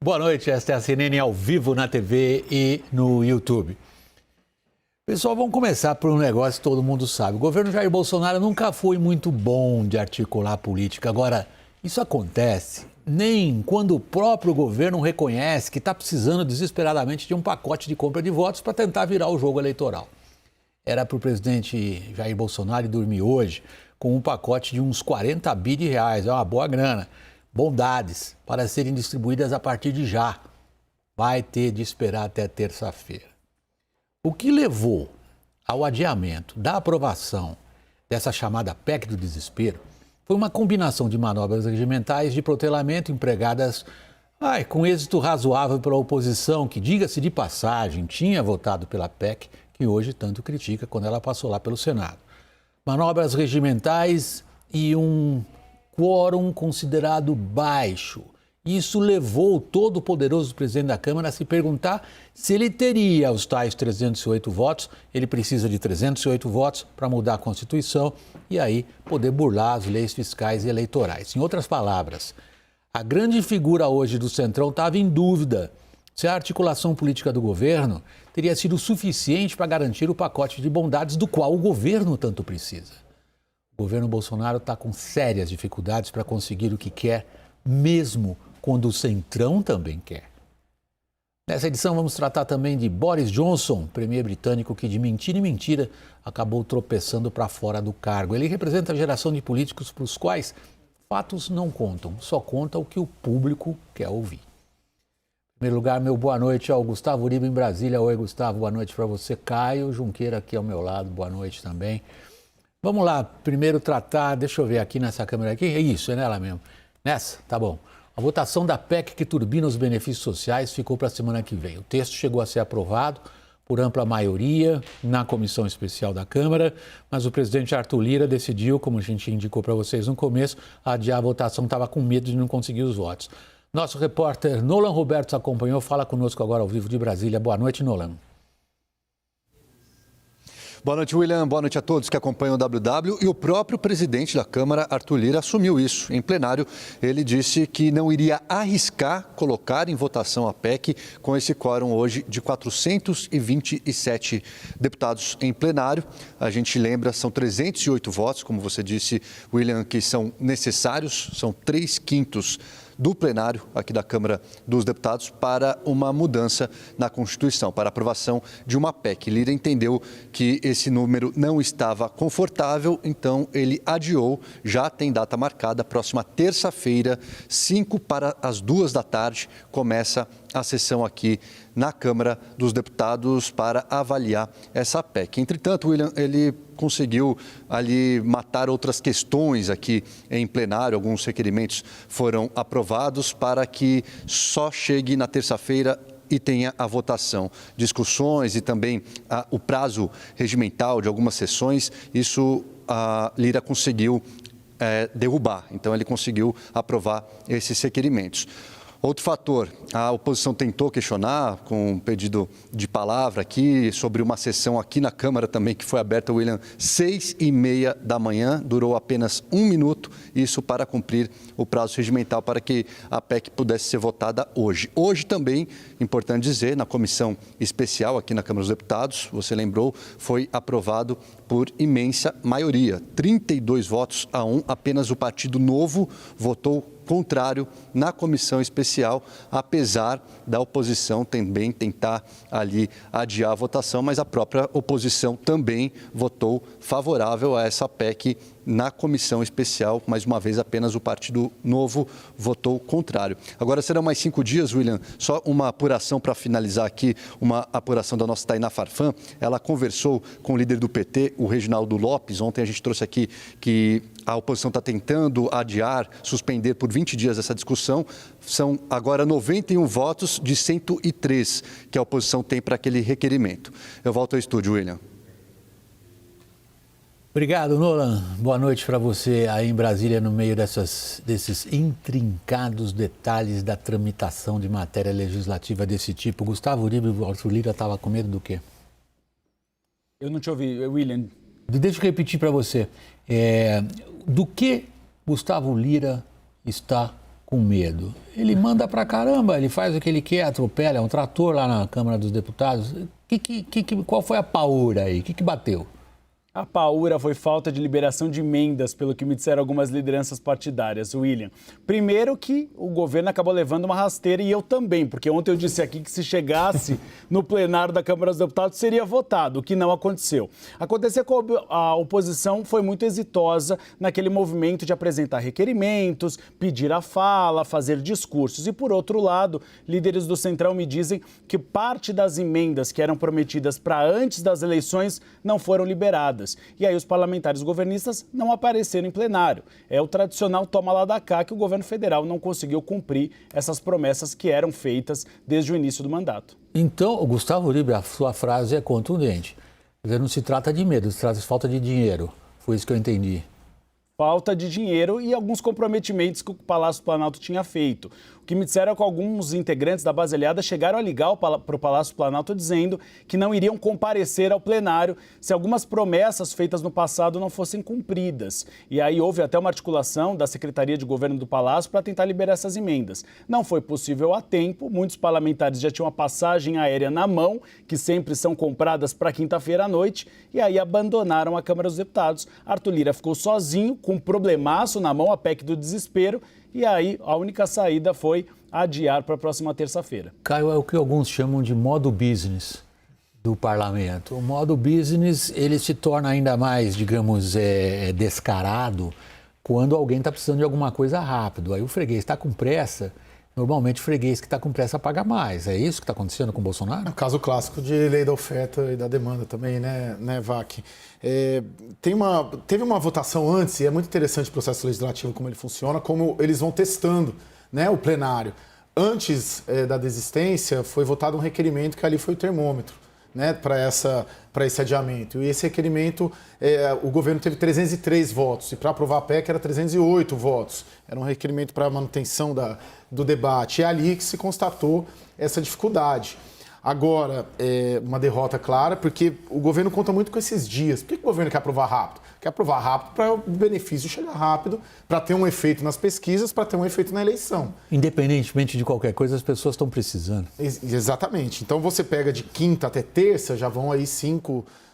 Boa noite, esta é a CNN ao vivo na TV e no YouTube. Pessoal, vamos começar por um negócio que todo mundo sabe. O governo Jair Bolsonaro nunca foi muito bom de articular política. Agora, isso acontece nem quando o próprio governo reconhece que está precisando desesperadamente de um pacote de compra de votos para tentar virar o jogo eleitoral. Era para o presidente Jair Bolsonaro dormir hoje com um pacote de uns 40 bi de reais, é uma boa grana, bondades para serem distribuídas a partir de já. Vai ter de esperar até terça-feira. O que levou ao adiamento da aprovação dessa chamada PEC do desespero foi uma combinação de manobras regimentais de protelamento empregadas com êxito razoável pela oposição, que, diga-se de passagem, tinha votado pela PEC, que hoje tanto critica quando ela passou lá pelo Senado. Manobras regimentais e um quórum considerado baixo. Isso levou o todo-poderoso presidente da Câmara a se perguntar se ele teria os tais 308 votos. Ele precisa de 308 votos para mudar a Constituição e aí poder burlar as leis fiscais e eleitorais. Em outras palavras, a grande figura hoje do Centrão estava em dúvida se a articulação política do governo teria sido suficiente para garantir o pacote de bondades do qual o governo tanto precisa. O governo Bolsonaro está com sérias dificuldades para conseguir o que quer, mesmo quando o Centrão também quer. Nessa edição vamos tratar também de Boris Johnson, premier britânico que de mentira em mentira acabou tropeçando para fora do cargo. Ele representa a geração de políticos para os quais fatos não contam, só conta o que o público quer ouvir. Em primeiro lugar, meu boa noite ao Gustavo Uribe em Brasília. Oi, Gustavo, boa noite para você. Caio Junqueira aqui ao meu lado, boa noite também. Vamos lá, primeiro tratar, deixa eu ver aqui nessa câmera aqui, é isso, é nela mesmo. Nessa? Tá bom. A votação da PEC que turbina os benefícios sociais ficou para a semana que vem. O texto chegou a ser aprovado por ampla maioria na comissão especial da Câmara, mas o presidente Arthur Lira decidiu, como a gente indicou para vocês no começo, adiar a votação, estava com medo de não conseguir os votos. Nosso repórter Nolan Roberto acompanhou, fala conosco agora ao vivo de Brasília. Boa noite, Nolan. Boa noite, William. Boa noite a todos que acompanham o WW. E o próprio presidente da Câmara, Arthur Lira, assumiu isso. Em plenário, ele disse que não iria arriscar colocar em votação a PEC com esse quórum hoje de 427 deputados em plenário. A gente lembra, são 308 votos, como você disse, William, que são necessários, são 3/5 do plenário aqui da Câmara dos Deputados para uma mudança na Constituição, para a aprovação de uma PEC. Lira entendeu que esse número não estava confortável, então ele adiou, já tem data marcada, próxima terça-feira, 2:05 da tarde, começa a sessão aqui na Câmara dos Deputados para avaliar essa PEC. Entretanto, William, ele conseguiu ali matar outras questões aqui em plenário, alguns requerimentos foram aprovados para que só chegue na terça-feira e tenha a votação. Discussões e também o prazo regimental de algumas sessões, isso a Lira conseguiu derrubar, então ele conseguiu aprovar esses requerimentos. Outro fator, a oposição tentou questionar com um pedido de palavra aqui sobre uma sessão aqui na Câmara também que foi aberta, William, 6:30 da manhã, durou apenas 1 minuto, isso para cumprir o prazo regimental para que a PEC pudesse ser votada hoje. Hoje também, importante dizer, na comissão especial aqui na Câmara dos Deputados, você lembrou, foi aprovado por imensa maioria, 32 votos a 1, apenas o Partido Novo votou contrário na comissão especial, apesar da oposição também tentar ali adiar a votação, mas a própria oposição também votou favorável a essa PEC na comissão especial. Mais uma vez, apenas o Partido Novo votou contrário. Agora serão mais 5 dias, William, só uma apuração para finalizar aqui, uma apuração da nossa Tainá Farfan. Ela conversou com o líder do PT, o Reginaldo Lopes. Ontem a gente trouxe aqui que a oposição está tentando adiar, suspender por 20 dias essa discussão. São agora 91 votos de 103 que a oposição tem para aquele requerimento. Eu volto ao estúdio, William. Obrigado, Nolan. Boa noite para você aí em Brasília, no meio desses intrincados detalhes da tramitação de matéria legislativa desse tipo. Gustavo Uribe e Arthur Lira estavam com medo do quê? Eu não te ouvi, William. Deixa eu repetir para você. Do que Gustavo Lira está com medo. Ele manda pra caramba, ele faz o que ele quer, atropela, é um trator lá na Câmara dos Deputados. Qual foi a paura aí? O que bateu? A paura foi falta de liberação de emendas, pelo que me disseram algumas lideranças partidárias, William. Primeiro que o governo acabou levando uma rasteira e eu também, porque ontem eu disse aqui que se chegasse no plenário da Câmara dos Deputados seria votado, o que não aconteceu. Aconteceu que a oposição foi muito exitosa naquele movimento de apresentar requerimentos, pedir a fala, fazer discursos. E por outro lado, líderes do Centrão me dizem que parte das emendas que eram prometidas para antes das eleições não foram liberadas. E aí os parlamentares governistas não apareceram em plenário. É o tradicional toma lá da cá que o governo federal não conseguiu cumprir essas promessas que eram feitas desde o início do mandato. Então, Gustavo Uribe, a sua frase é contundente. Quer dizer, não se trata de medo, se trata de falta de dinheiro. Foi isso que eu entendi. Falta de dinheiro e alguns comprometimentos que o Palácio do Planalto tinha feito. O que me disseram é que alguns integrantes da base aliada chegaram a ligar para o Palácio do Planalto dizendo que não iriam comparecer ao plenário se algumas promessas feitas no passado não fossem cumpridas. E aí houve até uma articulação da Secretaria de Governo do Palácio para tentar liberar essas emendas. Não foi possível a tempo, muitos parlamentares já tinham a passagem aérea na mão, que sempre são compradas para quinta-feira à noite, e aí abandonaram a Câmara dos Deputados. Arthur Lira ficou sozinho, com um problemaço na mão, a PEC do desespero, e aí a única saída foi adiar para a próxima terça-feira. Caio, é o que alguns chamam de modo business do parlamento. O modo business, ele se torna ainda mais, digamos, descarado quando alguém está precisando de alguma coisa rápido. Aí o freguês está com pressa, normalmente o freguês que está com pressa paga mais. É isso que está acontecendo com o Bolsonaro? É o caso clássico de lei da oferta e da demanda também, né Vac? Teve uma votação antes, e é muito interessante o processo legislativo, como ele funciona, como eles vão testando, né, o plenário. Antes da desistência, foi votado um requerimento que ali foi o termômetro, né, para esse adiamento. E esse requerimento, o governo teve 303 votos, e para aprovar a PEC era 308 votos. Era um requerimento para manutenção do debate. E é ali que se constatou essa dificuldade. Agora, uma derrota clara, porque o governo conta muito com esses dias. Por que o governo quer aprovar rápido? Quer aprovar rápido para o benefício chegar rápido, para ter um efeito nas pesquisas, para ter um efeito na eleição. Independentemente de qualquer coisa, as pessoas estão precisando. Exatamente. Então você pega de quinta até terça, já vão aí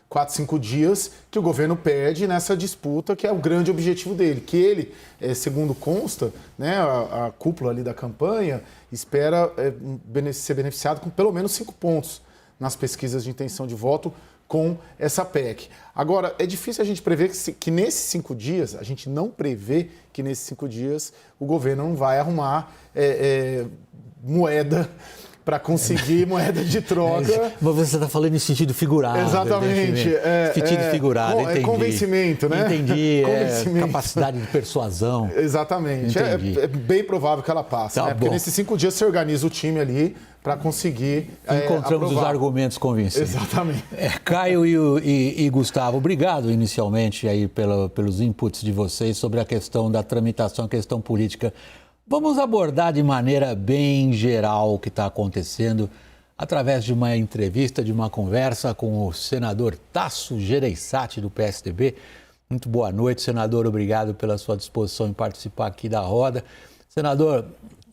4, 5 dias que o governo perde nessa disputa, que é o grande objetivo dele. Que ele, segundo consta, né, a cúpula ali da campanha, espera ser beneficiado com pelo menos 5 pontos nas pesquisas de intenção de voto com essa PEC. Agora, é difícil a gente prever que nesses 5 dias, a gente não prevê que nesses 5 dias o governo não vai arrumar moeda para conseguir moeda de troca. Mas você está falando em sentido figurado. Exatamente. Sentido figurado, entendi. Convencimento, né? Entendi, capacidade de persuasão. Exatamente. É bem provável que ela passe, tá, né? Porque nesses 5 dias você organiza o time ali para conseguir encontramos aprovar. Os argumentos convincentes. Exatamente. Caio e Gustavo, obrigado inicialmente aí pelos inputs de vocês sobre a questão da tramitação, a questão política. Vamos abordar de maneira bem geral o que está acontecendo através de uma entrevista, de uma conversa com o senador Tasso Gereissati, do PSDB. Muito boa noite, senador. Obrigado pela sua disposição em participar aqui da roda. Senador,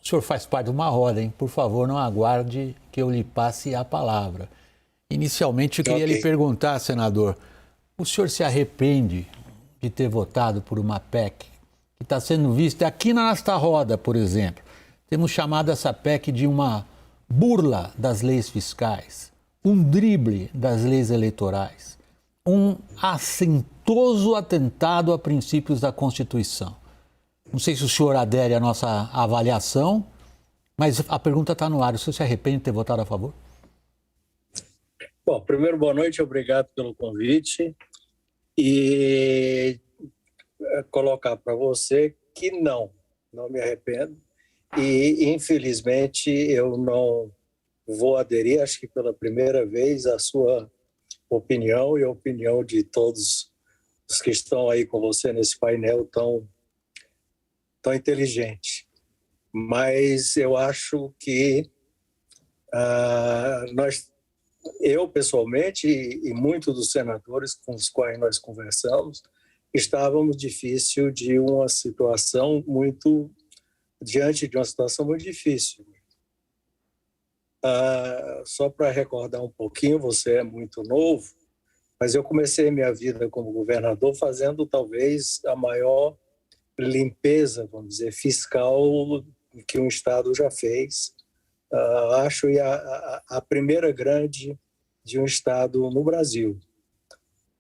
o senhor faz parte de uma roda, hein? Por favor, não aguarde que eu lhe passe a palavra. Inicialmente, eu queria lhe perguntar, senador, o senhor se arrepende de ter votado por uma PEC que está sendo vista aqui na nossa roda, por exemplo? Temos chamado essa PEC de uma burla das leis fiscais, um drible das leis eleitorais, um assintoso atentado a princípios da Constituição. Não sei se o senhor adere à nossa avaliação, mas a pergunta está no ar. O senhor se arrepende de ter votado a favor? Bom, primeiro, boa noite, obrigado pelo convite. E colocar para você que não me arrependo. E, infelizmente, eu não vou aderir, acho que pela primeira vez, à sua opinião e a opinião de todos os que estão aí com você nesse painel tão inteligente. Mas eu acho que eu, pessoalmente, e muitos dos senadores com os quais nós conversamos, estávamos difícil de uma situação muito diante de uma situação muito difícil. Só para recordar um pouquinho, você é muito novo, mas eu comecei minha vida como governador fazendo talvez a maior limpeza, vamos dizer, fiscal que um Estado já fez. Acho a primeira grande de um Estado no Brasil.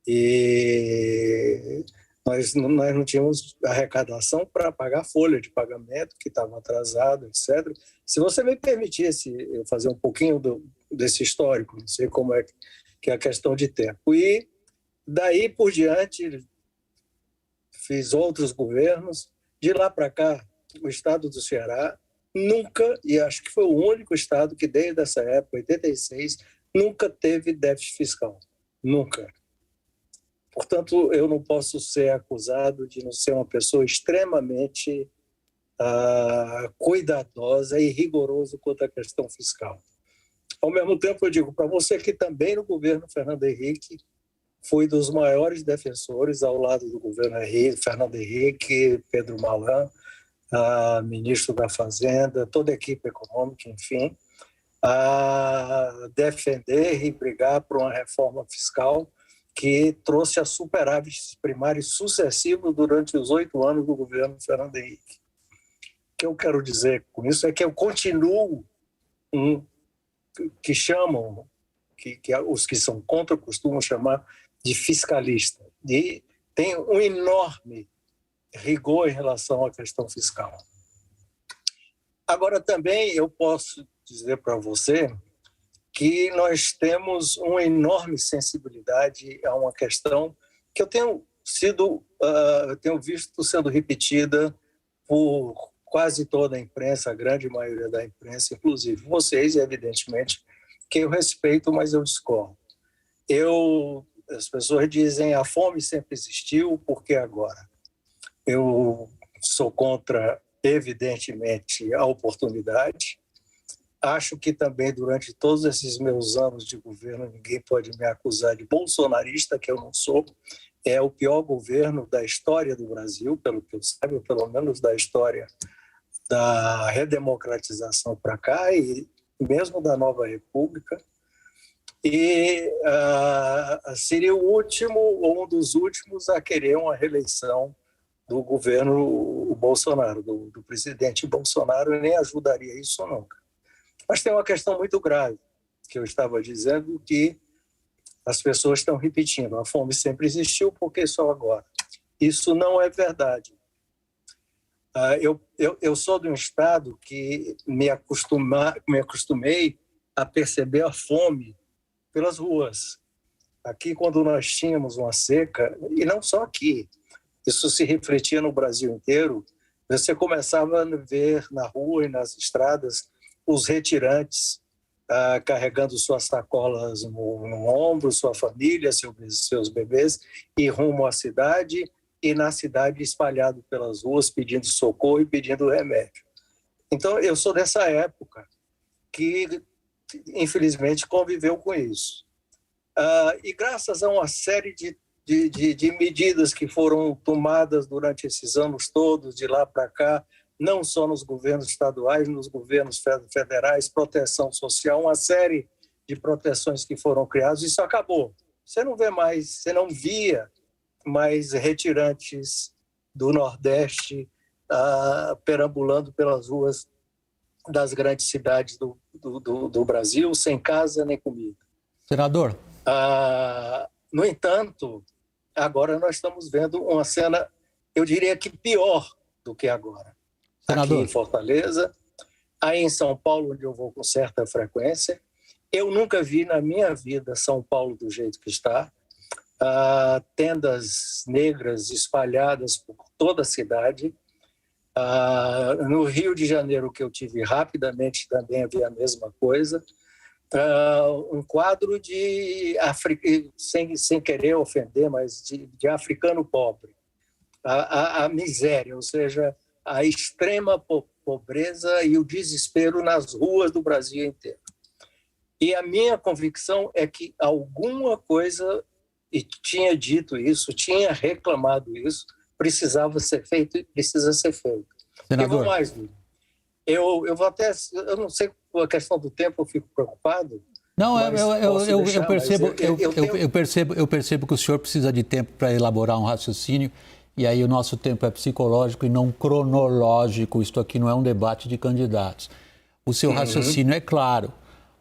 E nós não tínhamos arrecadação para pagar folha de pagamento, que estava atrasado, etc. Se você me permitisse eu fazer um pouquinho desse histórico, não sei como é que é a questão de tempo. E daí por diante, fiz outros governos. De lá para cá, o Estado do Ceará nunca, e acho que foi o único Estado que desde essa época, 86, nunca teve déficit fiscal. Nunca. Portanto, eu não posso ser acusado de não ser uma pessoa extremamente cuidadosa e rigoroso quanto à questão fiscal. Ao mesmo tempo, eu digo para você que também no governo Fernando Henrique fui dos maiores defensores, ao lado do governo Fernando Henrique, Pedro Malan, ministro da Fazenda, toda a equipe econômica, enfim, a defender e brigar por uma reforma fiscal que trouxe a superávites primários sucessivos durante os 8 anos do governo Fernando Henrique. O que eu quero dizer com isso é que eu continuo que chamam, que os que são contra costumam chamar de fiscalista. E tem um enorme rigor em relação à questão fiscal. Agora, também eu posso dizer para você que nós temos uma enorme sensibilidade a uma questão que eu tenho visto sendo repetida por quase toda a imprensa, a grande maioria da imprensa, inclusive vocês, evidentemente, que eu respeito, mas eu discordo. As pessoas dizem a fome sempre existiu, por que agora? Eu sou contra, evidentemente, a oportunidade. Acho que também, durante todos esses meus anos de governo, ninguém pode me acusar de bolsonarista, que eu não sou. É o pior governo da história do Brasil, pelo que eu saiba, pelo menos da história da redemocratização para cá e mesmo da nova república. E seria o último, ou um dos últimos, a querer uma reeleição do governo Bolsonaro, do presidente Bolsonaro, e nem ajudaria isso nunca. Mas tem uma questão muito grave, que eu estava dizendo, que as pessoas estão repetindo. A fome sempre existiu, por que só agora? Isso não é verdade. Eu sou de um estado que me acostumei a perceber a fome pelas ruas. Aqui, quando nós tínhamos uma seca, e não só aqui, isso se refletia no Brasil inteiro, você começava a ver na rua e nas estradas os retirantes carregando suas sacolas no ombro, sua família, seus bebês, e rumo à cidade, e na cidade espalhado pelas ruas pedindo socorro e pedindo remédio. Então, eu sou dessa época que, infelizmente, conviveu com isso. E graças a uma série de medidas que foram tomadas durante esses anos todos, de lá para cá, não só nos governos estaduais, nos governos federais, proteção social, uma série de proteções que foram criadas, isso acabou. Você não via mais retirantes do Nordeste perambulando pelas ruas das grandes cidades do Brasil, sem casa nem comida. Senador. No entanto, agora nós estamos vendo uma cena, eu diria que pior do que agora. Senador. Aqui em Fortaleza, aí em São Paulo, onde eu vou com certa frequência. Eu nunca vi na minha vida São Paulo do jeito que está. Tendas negras espalhadas por toda a cidade. No Rio de Janeiro, que eu tive rapidamente, também havia a mesma coisa. Um quadro de sem querer ofender, mas de africano pobre. A miséria, ou seja, a extrema pobreza e o desespero nas ruas do Brasil inteiro. E a minha convicção é que alguma coisa, e tinha dito isso, tinha reclamado isso, precisava ser feito e precisa ser feito. Senador. E vou mais, Lula. Eu vou até... Eu não sei, com a questão do tempo eu fico preocupado. Não, mas eu percebo que o senhor precisa de tempo para elaborar um raciocínio, e aí o nosso tempo é psicológico e não cronológico. Isto aqui não é um debate de candidatos. O seu raciocínio é claro.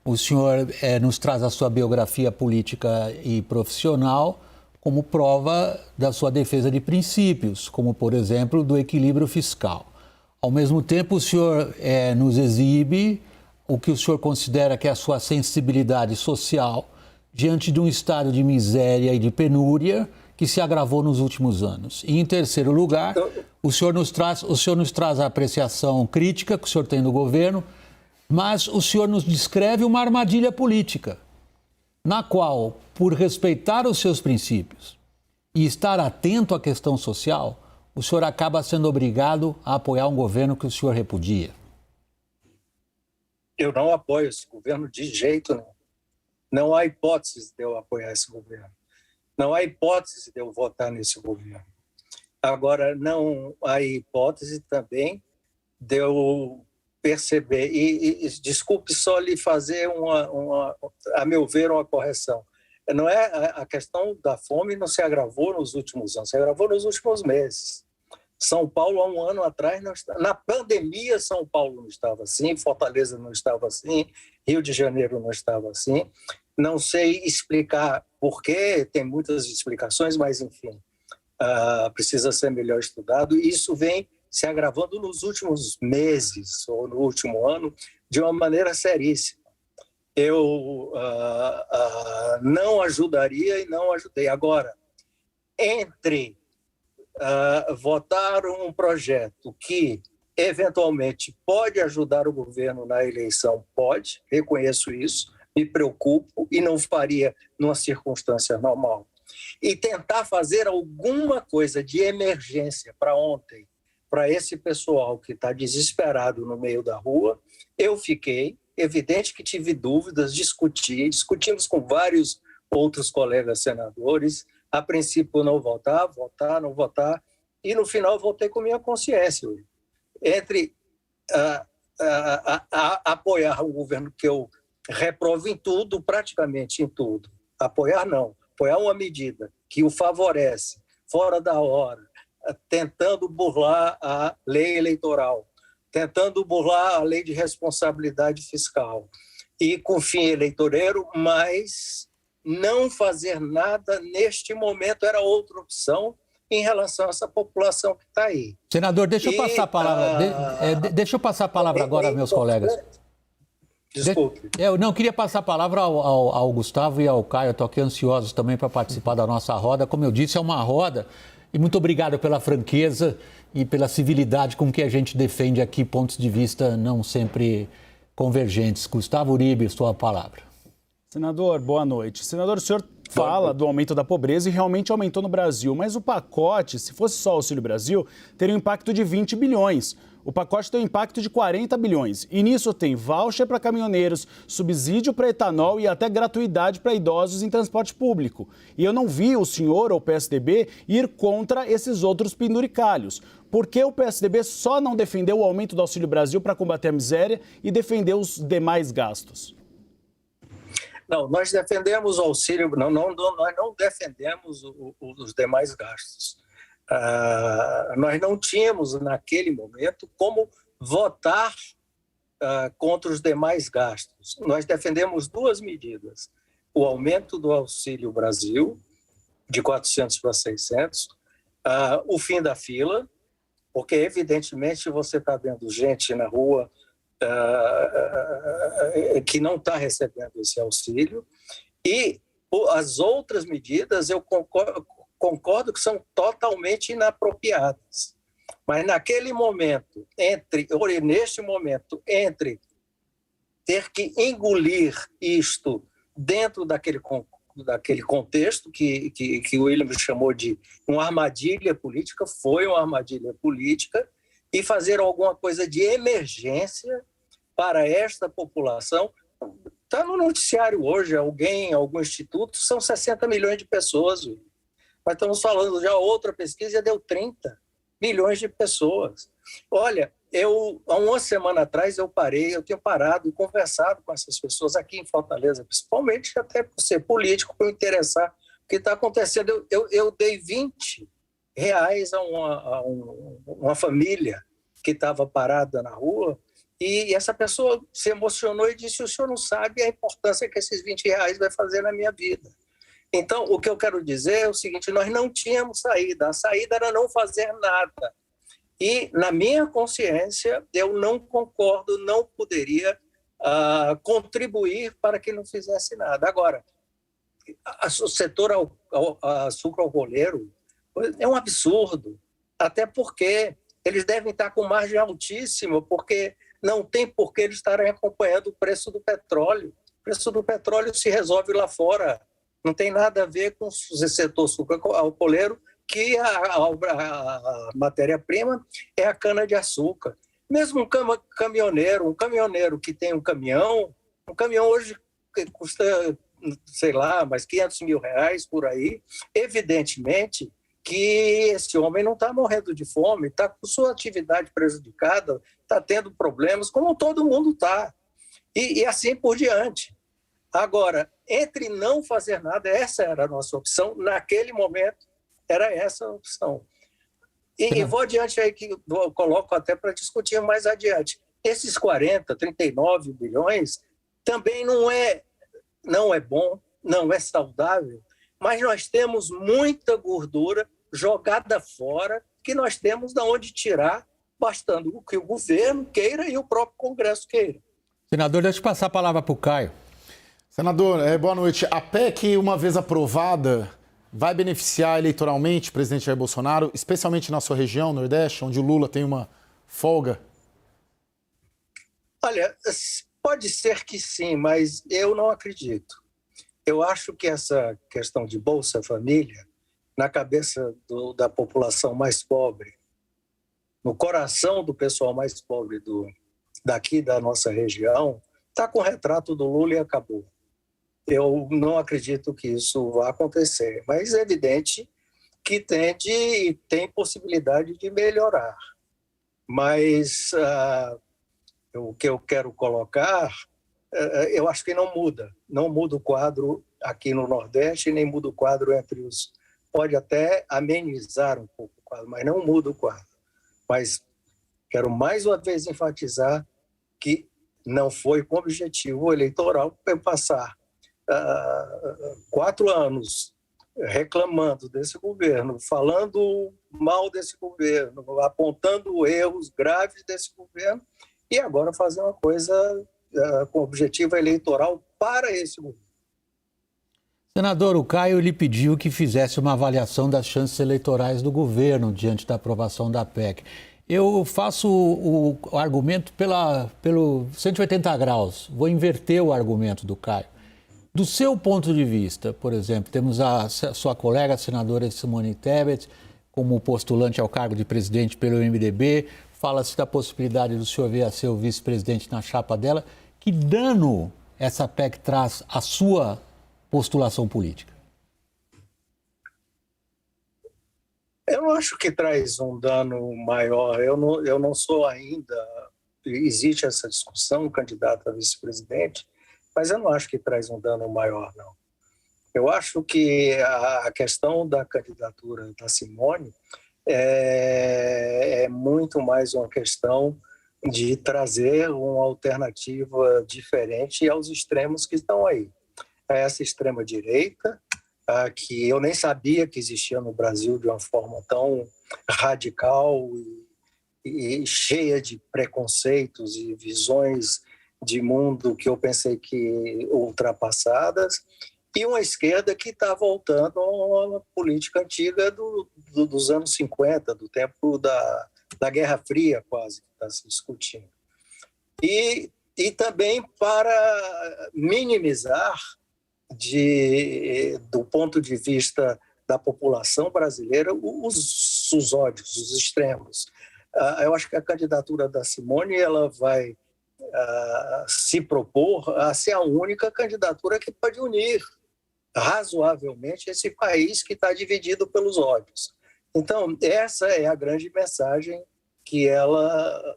O senhor nos traz a sua biografia política e profissional como prova da sua defesa de princípios, como, por exemplo, do equilíbrio fiscal. Ao mesmo tempo, o senhor nos exibe o que o senhor considera que é a sua sensibilidade social diante de um estado de miséria e de penúria que se agravou nos últimos anos. E, em terceiro lugar, o senhor nos traz a apreciação crítica que o senhor tem do governo, mas o senhor nos descreve uma armadilha política, na qual, por respeitar os seus princípios e estar atento à questão social, o senhor acaba sendo obrigado a apoiar um governo que o senhor repudia. Eu não apoio esse governo de jeito nenhum. Não há hipótese de eu apoiar esse governo. Não há hipótese de eu votar nesse governo. Agora, não há hipótese também de eu perceber, e desculpe só lhe fazer a meu ver, uma correção. Não é a questão da fome não se agravou nos últimos anos, se agravou nos últimos meses. São Paulo, há um ano atrás, na pandemia, São Paulo não estava assim, Fortaleza não estava assim, Rio de Janeiro não estava assim. Não sei explicar por quê, tem muitas explicações, mas, enfim, precisa ser melhor estudado. E isso vem se agravando nos últimos meses, ou no último ano, de uma maneira seríssima. Eu não ajudaria e não ajudei. Agora, entre votar um projeto que, eventualmente, pode ajudar o governo na eleição, pode, reconheço isso, me preocupo e não faria numa circunstância normal. E tentar fazer alguma coisa de emergência para ontem, para esse pessoal que está desesperado no meio da rua, eu fiquei, evidente que tive dúvidas, discutimos com vários outros colegas senadores, a princípio não votar, não votar, e no final votei com minha consciência. Entre apoiar um governo que eu reprovo em tudo, praticamente em tudo, apoiar não, apoiar uma medida que o favorece, fora da hora, tentando burlar a lei eleitoral, tentando burlar a lei de responsabilidade fiscal e com fim eleitoreiro, mas não fazer nada neste momento era outra opção em relação a essa população que está aí. Senador, deixa eu passar a palavra, deixa eu passar a palavra agora aos meus colegas. Desculpe. Eu não queria passar a palavra ao Gustavo e ao Caio, estou aqui ansiosos também para participar da nossa roda. Como eu disse, é uma roda, e muito obrigado pela franqueza e pela civilidade com que a gente defende aqui pontos de vista não sempre convergentes. Gustavo Uribe, sua palavra. Senador, boa noite. Senador, o senhor fala do aumento da pobreza e realmente aumentou no Brasil, mas o pacote, se fosse só o Auxílio Brasil, teria um impacto de 20 bilhões. O pacote tem um impacto de 40 bilhões. E nisso tem voucher para caminhoneiros, subsídio para etanol e até gratuidade para idosos em transporte público. E eu não vi o senhor ou o PSDB ir contra esses outros penduricalhos. Por que o PSDB só não defendeu o aumento do Auxílio Brasil para combater a miséria e defendeu os demais gastos? Não, nós defendemos o auxílio, nós não defendemos os demais gastos. Nós não tínhamos, naquele momento, como votar contra os demais gastos. Nós defendemos duas medidas. O aumento do Auxílio Brasil, de 400 para 600, o fim da fila, porque, evidentemente, você está vendo gente na rua que não está recebendo esse auxílio, e as outras medidas eu concordo que são totalmente inapropriadas. Mas naquele momento, neste momento, entre ter que engolir isto dentro daquele contexto que o William chamou de uma armadilha política, foi uma armadilha política, e fazer alguma coisa de emergência para esta população. Está no noticiário hoje, algum instituto, são 60 milhões de pessoas. Nós estamos falando, já outra pesquisa deu 30 milhões de pessoas. Olha, há uma semana atrás eu tenho parado e conversado com essas pessoas aqui em Fortaleza, principalmente até por ser político, por me interessar o que está acontecendo. Eu dei R$ 20 a uma família que estava parada na rua, e essa pessoa se emocionou e disse: o senhor não sabe a importância que esses R$ 20 vai fazer na minha vida. Então, o que eu quero dizer é o seguinte: nós não tínhamos saída, a saída era não fazer nada. E, na minha consciência, eu não concordo, não poderia contribuir para que não fizesse nada. Agora, o setor sucroalcooleiro é um absurdo, até porque eles devem estar com margem altíssima, porque não tem por que eles estarem acompanhando o preço do petróleo. O preço do petróleo se resolve lá fora, não tem nada a ver com o setor sucroalcooleiro, que a matéria-prima é a cana-de-açúcar. Mesmo um caminhoneiro que tem um caminhão hoje custa, sei lá, mais R$ 500 mil por aí, evidentemente que esse homem não está morrendo de fome, está com sua atividade prejudicada, está tendo problemas, como todo mundo está, e assim por diante. Agora, entre não fazer nada, essa era a nossa opção, naquele momento, era essa a opção. E vou adiante aí, que eu coloco até para discutir mais adiante. Esses 39 bilhões também não é bom, não é saudável, mas nós temos muita gordura jogada fora que nós temos de onde tirar, bastando o que o governo queira e o próprio Congresso queira. Senador, deixa eu passar a palavra para o Caio. Senador, boa noite. A PEC, uma vez aprovada, vai beneficiar eleitoralmente o presidente Jair Bolsonaro, especialmente na sua região, Nordeste, onde o Lula tem uma folga? Olha, pode ser que sim, mas eu não acredito. Eu acho que essa questão de Bolsa Família, na cabeça da população mais pobre, no coração do pessoal mais pobre daqui da nossa região, está com o retrato do Lula e acabou. Eu não acredito que isso vá acontecer, mas é evidente que tem possibilidade de melhorar. Mas o que eu quero colocar, eu acho que não muda o quadro aqui no Nordeste, nem muda o quadro entre os... Pode até amenizar um pouco o quadro, mas não muda o quadro. Mas quero mais uma vez enfatizar que não foi com objetivo eleitoral passar 4 anos reclamando desse governo, falando mal desse governo, apontando erros graves desse governo, e agora fazer uma coisa com objetivo eleitoral para esse governo. Senador, o Caio lhe pediu que fizesse uma avaliação das chances eleitorais do governo diante da aprovação da PEC. Eu faço o argumento pelo 180 graus, vou inverter o argumento do Caio. Do seu ponto de vista, por exemplo, temos a sua colega, a senadora Simone Tebet, como postulante ao cargo de presidente pelo MDB, fala-se da possibilidade do senhor vir a ser o vice-presidente na chapa dela. Que dano essa PEC traz à sua postulação política? Eu não acho que traz um dano maior. Eu não sou ainda... Existe essa discussão, candidato a vice-presidente, mas eu não acho que traz um dano maior, não. Eu acho que a questão da candidatura da Simone é muito mais uma questão de trazer uma alternativa diferente aos extremos que estão aí. Essa extrema-direita, que eu nem sabia que existia no Brasil de uma forma tão radical e cheia de preconceitos e visões de mundo que eu pensei que ultrapassadas, e uma esquerda que está voltando a uma política antiga dos anos 50, do tempo da Guerra Fria, quase, que está se discutindo. E também para minimizar, do ponto de vista da população brasileira, os ódios, os extremos. Eu acho que a candidatura da Simone ela vai se propor a ser a única candidatura que pode unir razoavelmente esse país que está dividido pelos ódios. Então, essa é a grande mensagem que ela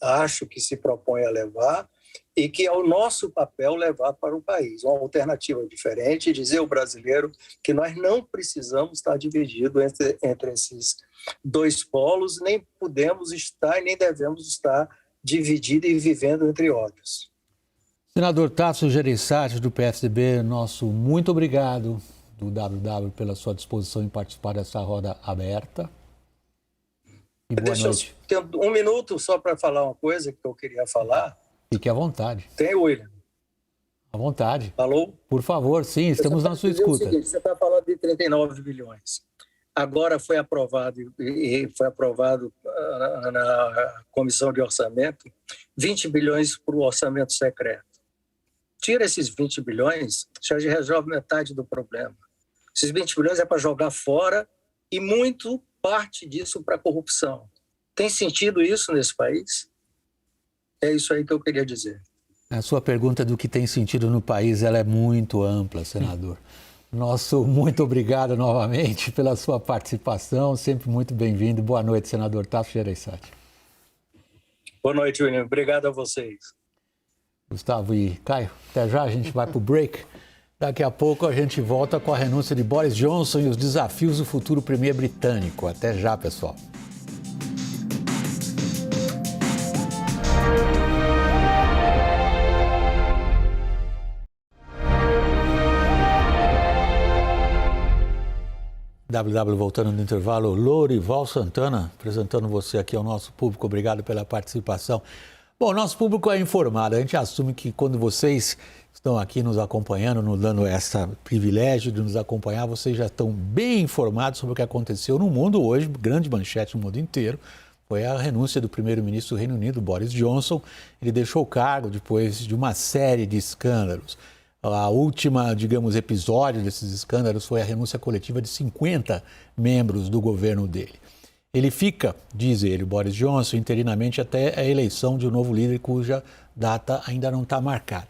acho que se propõe a levar e que é o nosso papel levar para o país. Uma alternativa diferente, dizer ao brasileiro que nós não precisamos estar divididos entre esses dois polos, nem podemos estar e nem devemos estar divididos e vivendo entre ódios. Senador Tasso Gereissati, do PSDB, nosso muito obrigado do WW pela sua disposição em participar dessa roda aberta. E boa noite. Eu tenho um minuto só para falar uma coisa que eu queria falar. Fique à vontade. Tem, William? À vontade. Alô? Por favor, sim, estamos na sua escuta. Seguinte, você está falando de 39 bilhões. Agora foi aprovado na Comissão de Orçamento 20 bilhões para o orçamento secreto. Tira esses 20 bilhões, já resolve metade do problema. Esses 20 bilhões é para jogar fora e muito parte disso para a corrupção. Tem sentido isso nesse país? É isso aí que eu queria dizer. A sua pergunta do que tem sentido no país, ela é muito ampla, senador. Nosso muito obrigado novamente pela sua participação, sempre muito bem-vindo. Boa noite, senador Tasso Gereissati. Boa noite, William. Obrigado a vocês. Gustavo e Caio, até já, a gente vai para o break. Daqui a pouco a gente volta com a renúncia de Boris Johnson e os desafios do futuro premier britânico. Até já, pessoal. WW voltando no intervalo, Lorival Santana, apresentando você aqui ao nosso público. Obrigado pela participação. Bom, nosso público é informado. A gente assume que quando vocês estão aqui nos acompanhando, nos dando esse privilégio de nos acompanhar, vocês já estão bem informados sobre o que aconteceu no mundo hoje. Grande manchete no mundo inteiro. Foi a renúncia do primeiro-ministro do Reino Unido, Boris Johnson. Ele deixou o cargo depois de uma série de escândalos. A última, digamos, episódio desses escândalos foi a renúncia coletiva de 50 membros do governo dele. Ele fica, diz ele, Boris Johnson, interinamente até a eleição de um novo líder cuja data ainda não está marcada.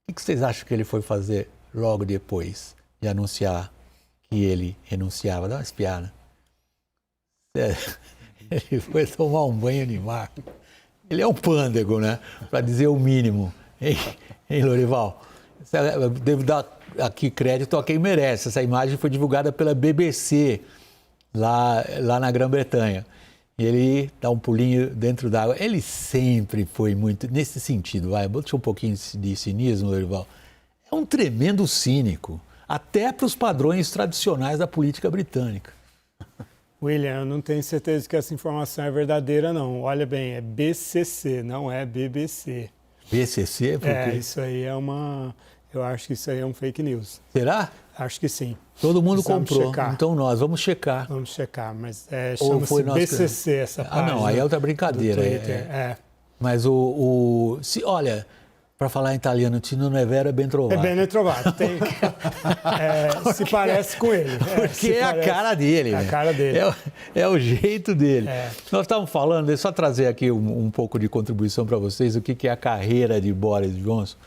O que vocês acham que ele foi fazer logo depois de anunciar que ele renunciava? Dá uma espiada. Ele foi tomar um banho de mar. Ele é um pândego, né? Para dizer o mínimo. Hein, Lorival? Eu devo dar aqui crédito a quem merece. Essa imagem foi divulgada pela BBC, lá na Grã-Bretanha. Ele dá um pulinho dentro d'água. Ele sempre foi muito, nesse sentido, deixa um pouquinho de cinismo, Lorival. É um tremendo cínico, até para os padrões tradicionais da política britânica. William, eu não tenho certeza que essa informação é verdadeira, não. Olha bem, é BCC, não é BBC. BCC? Por quê? Isso aí é uma... Eu acho que isso aí é um fake news. Será? Acho que sim. Todo mundo Precisamos comprou, checar. Então nós vamos checar. Vamos checar, mas chama-se BCC essa página. Não, aí é outra brincadeira. Mas olha, para falar em italiano, Tino Nevero é ben trovato. É bem trovato. Se parece com ele. Porque é a cara dele. É a cara dele. É o jeito dele. Nós estávamos falando, deixa eu só trazer aqui um pouco de contribuição para vocês, o que é a carreira de Boris Johnson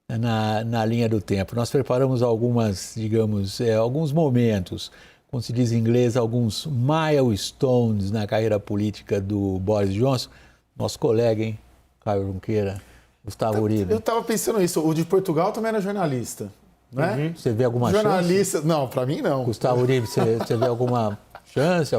na linha do tempo. Nós preparamos algumas, digamos, alguns momentos, como se diz em inglês, alguns milestones na carreira política do Boris Johnson. Nosso colega, hein, Caio Junqueira, Gustavo Uribe. Eu estava pensando nisso. O de Portugal também era jornalista, né? Você vê alguma jornalista? Não, para mim não. Gustavo Uribe, você vê alguma chance,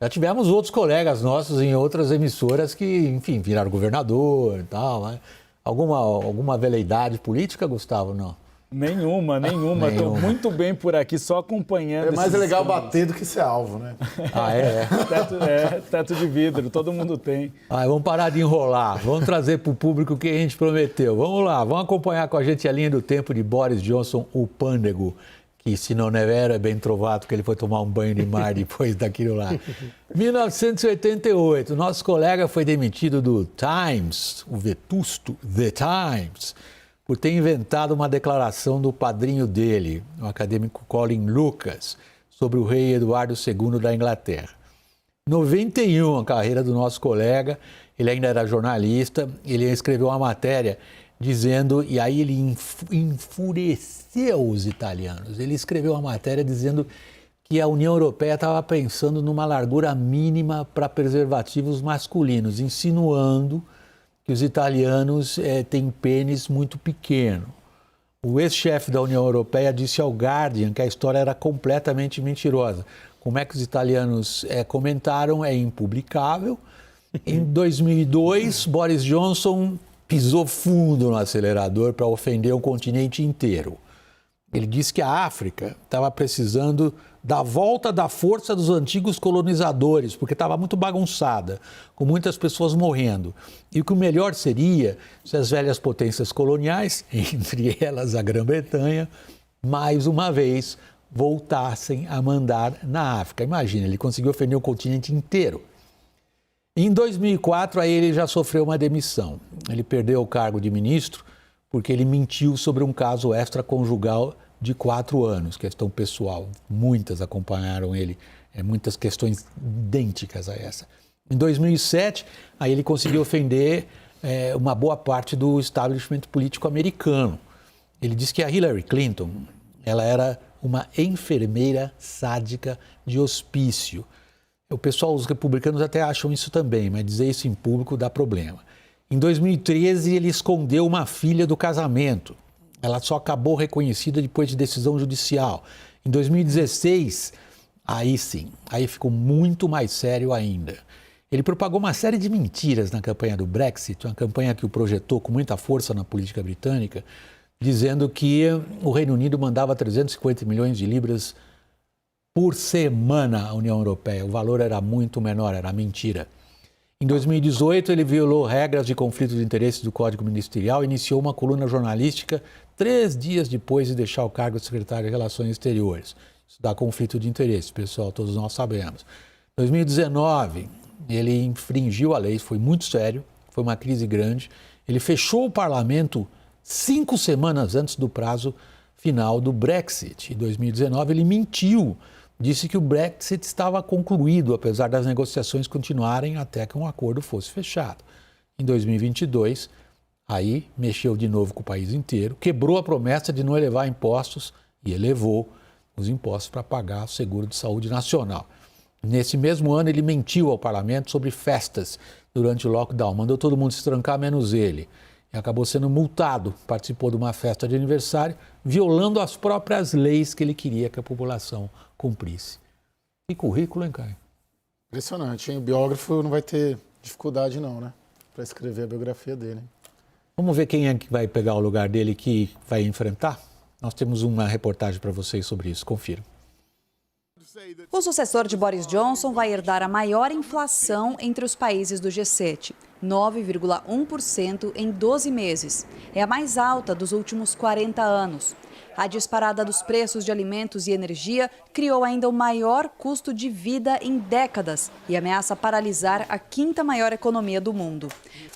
Já tivemos outros colegas nossos em outras emissoras que, enfim, viraram governador e tal, né? Alguma veleidade política, Gustavo? Não? Nenhuma. Estou muito bem por aqui, só acompanhando. É mais legal bater do que ser alvo, né? Teto de vidro, todo mundo tem. Vamos parar de enrolar, vamos trazer para o público o que a gente prometeu. Vamos lá, vamos acompanhar com a gente a linha do tempo de Boris Johnson, o pândego, que se não é bem trovado, que ele foi tomar um banho de mar depois daquilo lá. 1988, nosso colega foi demitido do Times, o vetusto The Times, por ter inventado uma declaração do padrinho dele, o acadêmico Colin Lucas, sobre o rei Eduardo II da Inglaterra. 91, a carreira do nosso colega, ele ainda era jornalista, ele escreveu uma matéria dizendo, e aí ele enfureceu os italianos, ele escreveu uma matéria dizendo que a União Europeia estava pensando numa largura mínima para preservativos masculinos, insinuando que os italianos têm pênis muito pequeno. O ex-chefe da União Europeia disse ao Guardian que a história era completamente mentirosa. Como é que os italianos comentaram, é impublicável. Em 2002, Boris Johnson pisou fundo no acelerador para ofender o continente inteiro. Ele disse que a África estava precisando da volta da força dos antigos colonizadores, porque estava muito bagunçada, com muitas pessoas morrendo. E o que o melhor seria se as velhas potências coloniais, entre elas a Grã-Bretanha, mais uma vez voltassem a mandar na África. Imagina, ele conseguiu ofender o continente inteiro. Em 2004, aí ele já sofreu uma demissão. Ele perdeu o cargo de ministro porque ele mentiu sobre um caso extraconjugal de 4 anos, questão pessoal. Muitas acompanharam ele, muitas questões idênticas a essa. Em 2007, aí ele conseguiu ofender uma boa parte do establishment político americano. Ele disse que a Hillary Clinton, ela era uma enfermeira sádica de hospício. O pessoal, os republicanos até acham isso também, mas dizer isso em público dá problema. Em 2013, ele escondeu uma filha do casamento. Ela só acabou reconhecida depois de decisão judicial. Em 2016, aí sim, aí ficou muito mais sério ainda. Ele propagou uma série de mentiras na campanha do Brexit, uma campanha que o projetou com muita força na política britânica, dizendo que o Reino Unido mandava 350 milhões de libras por semana à União Europeia. O valor era muito menor, era mentira. Em 2018, ele violou regras de conflito de interesses do Código Ministerial e iniciou uma coluna jornalística 3 dias depois de deixar o cargo de secretário de Relações Exteriores. Isso dá conflito de interesses, pessoal, todos nós sabemos. Em 2019, ele infringiu a lei, foi muito sério, foi uma crise grande. Ele fechou o parlamento 5 semanas antes do prazo final do Brexit. Em 2019, ele mentiu. Disse que o Brexit estava concluído, apesar das negociações continuarem até que um acordo fosse fechado. Em 2022, aí mexeu de novo com o país inteiro, quebrou a promessa de não elevar impostos e elevou os impostos para pagar o seguro de saúde nacional. Nesse mesmo ano, ele mentiu ao parlamento sobre festas durante o lockdown, mandou todo mundo se trancar, menos ele. E acabou sendo multado, participou de uma festa de aniversário, violando as próprias leis que ele queria que a população cumprisse. Que currículo, hein, Caio? Impressionante, hein? O biógrafo não vai ter dificuldade não, né? Para escrever a biografia dele. Vamos ver quem é que vai pegar o lugar dele que vai enfrentar? Nós temos uma reportagem para vocês sobre isso, confira. O sucessor de Boris Johnson vai herdar a maior inflação entre os países do G7, 9,1% em 12 meses. É a mais alta dos últimos 40 anos. A disparada dos preços de alimentos e energia criou ainda o maior custo de vida em décadas e ameaça paralisar a 5ª maior economia do mundo.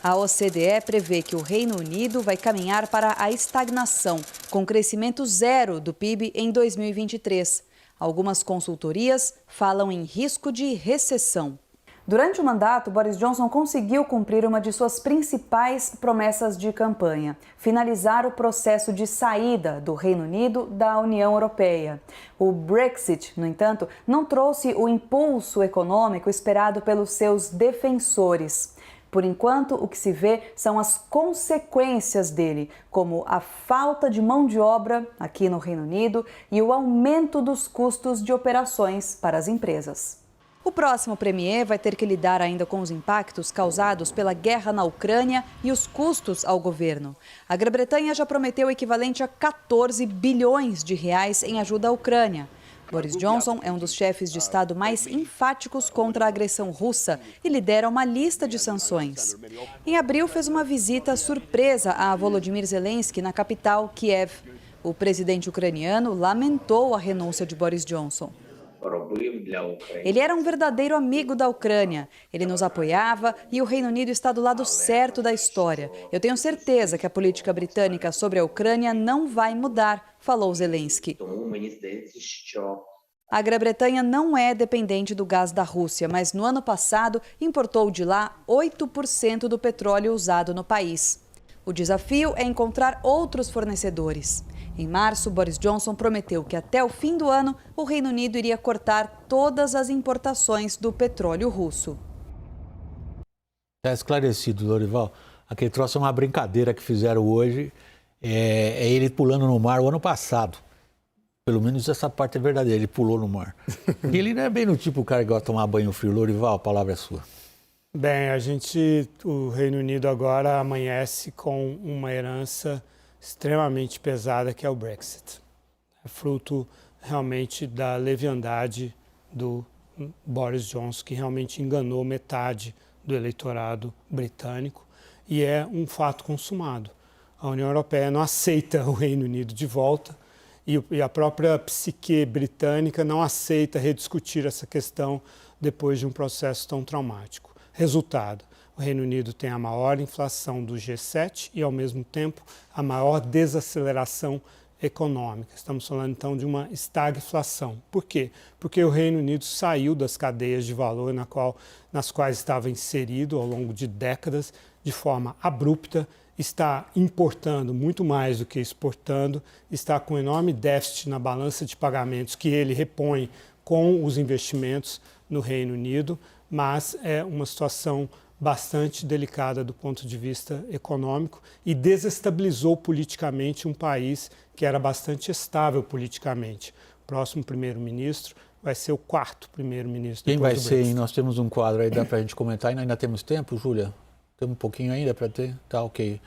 A OCDE prevê que o Reino Unido vai caminhar para a estagnação, com crescimento zero do PIB em 2023. Algumas consultorias falam em risco de recessão. Durante o mandato, Boris Johnson conseguiu cumprir uma de suas principais promessas de campanha: finalizar o processo de saída do Reino Unido da União Europeia. O Brexit, no entanto, não trouxe o impulso econômico esperado pelos seus defensores. Por enquanto, o que se vê são as consequências dele, como a falta de mão de obra aqui no Reino Unido e o aumento dos custos de operações para as empresas. O próximo premier vai ter que lidar ainda com os impactos causados pela guerra na Ucrânia e os custos ao governo. A Grã-Bretanha já prometeu o equivalente a 14 bilhões de reais em ajuda à Ucrânia. Boris Johnson é um dos chefes de Estado mais enfáticos contra a agressão russa e lidera uma lista de sanções. Em abril, fez uma visita surpresa a Volodymyr Zelensky na capital, Kiev. O presidente ucraniano lamentou a renúncia de Boris Johnson. Ele era um verdadeiro amigo da Ucrânia. Ele nos apoiava e o Reino Unido está do lado certo da história. Eu tenho certeza que a política britânica sobre a Ucrânia não vai mudar, falou Zelensky. A Grã-Bretanha não é dependente do gás da Rússia, mas no ano passado importou de lá 8% do petróleo usado no país. O desafio é encontrar outros fornecedores. Em março, Boris Johnson prometeu que até o fim do ano, o Reino Unido iria cortar todas as importações do petróleo russo. Está esclarecido, Lorival. Aquele troço é uma brincadeira que fizeram hoje. É ele pulando no mar o ano passado. Pelo menos essa parte é verdadeira, ele pulou no mar. E ele não é bem no tipo cara que gosta de tomar banho frio. Lorival, a palavra é sua. Bem, o Reino Unido agora amanhece com uma herança extremamente pesada, que é o Brexit. É fruto realmente da leviandade do Boris Johnson, que realmente enganou metade do eleitorado britânico, e é um fato consumado. A União Europeia não aceita o Reino Unido de volta, e a própria psique britânica não aceita rediscutir essa questão depois de um processo tão traumático. Resultado: o Reino Unido tem a maior inflação do G7 e, ao mesmo tempo, a maior desaceleração econômica. Estamos falando, então, de uma estagflação. Por quê? Porque o Reino Unido saiu das cadeias de valor nas quais estava inserido ao longo de décadas, de forma abrupta, está importando muito mais do que exportando, está com um enorme déficit na balança de pagamentos que ele repõe com os investimentos no Reino Unido, mas é uma situação bastante delicada do ponto de vista econômico e desestabilizou politicamente um país que era bastante estável politicamente. O próximo primeiro-ministro vai ser o quarto primeiro-ministro. Quem vai ser, hein? Nós temos um quadro aí, dá para a gente comentar, ainda temos tempo, Júlia? Temos um pouquinho ainda para ter? Tá, ok.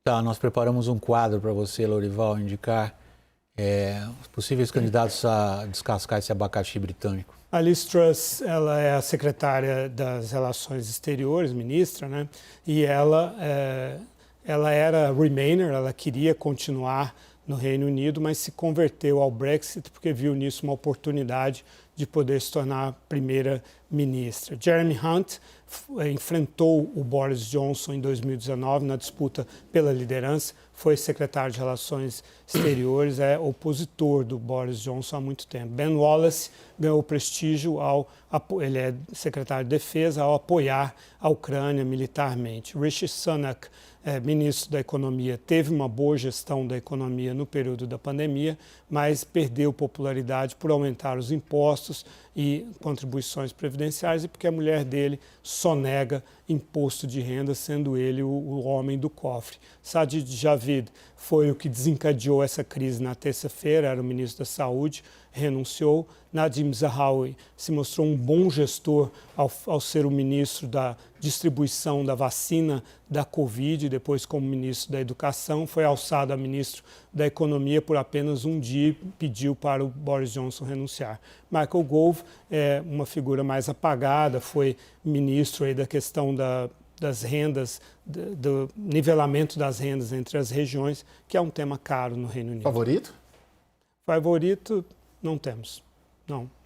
Tá, nós preparamos um quadro para você, Lorival, indicar os possíveis candidatos a descascar esse abacaxi britânico. A Liz Truss, ela é a secretária das Relações Exteriores, ministra, né? E ela era Remainer, ela queria continuar no Reino Unido, mas se converteu ao Brexit porque viu nisso uma oportunidade de poder se tornar primeira-ministra. Jeremy Hunt enfrentou o Boris Johnson em 2019 na disputa pela liderança, foi secretário de Relações Exteriores, é opositor do Boris Johnson há muito tempo. Ben Wallace ganhou prestígio ele é secretário de Defesa, ao apoiar a Ucrânia militarmente. Rishi Sunak, ministro da Economia, teve uma boa gestão da economia no período da pandemia, mas perdeu popularidade por aumentar os impostos e contribuições previdenciárias e porque a mulher dele sonega imposto de renda, sendo ele o homem do cofre. Sajid Javid foi o que desencadeou essa crise na terça-feira, era o ministro da Saúde, renunciou. Nadhim Zahawi se mostrou um bom gestor ao ser o ministro da distribuição da vacina da Covid, depois como ministro da Educação, foi alçado a ministro da Economia por apenas um dia e pediu para o Boris Johnson renunciar. Michael Gove é uma figura mais apagada, foi ministro aí da questão das rendas, do nivelamento das rendas entre as regiões, que é um tema caro no Reino Unido. Favorito? Favorito, não temos.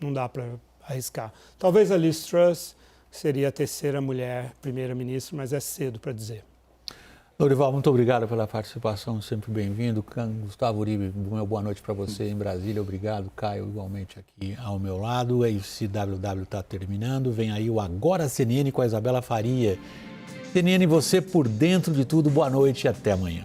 Não dá para arriscar. Talvez a Liz Truss seria a terceira mulher primeira-ministra, mas é cedo para dizer. Lorival, muito obrigado pela participação, sempre bem-vindo. Gustavo Uribe, boa noite para você em Brasília, obrigado. Caio, igualmente aqui ao meu lado. Esse WW está terminando, vem aí o Agora CNN com a Isabela Faria. CNN, você por dentro de tudo, boa noite e até amanhã.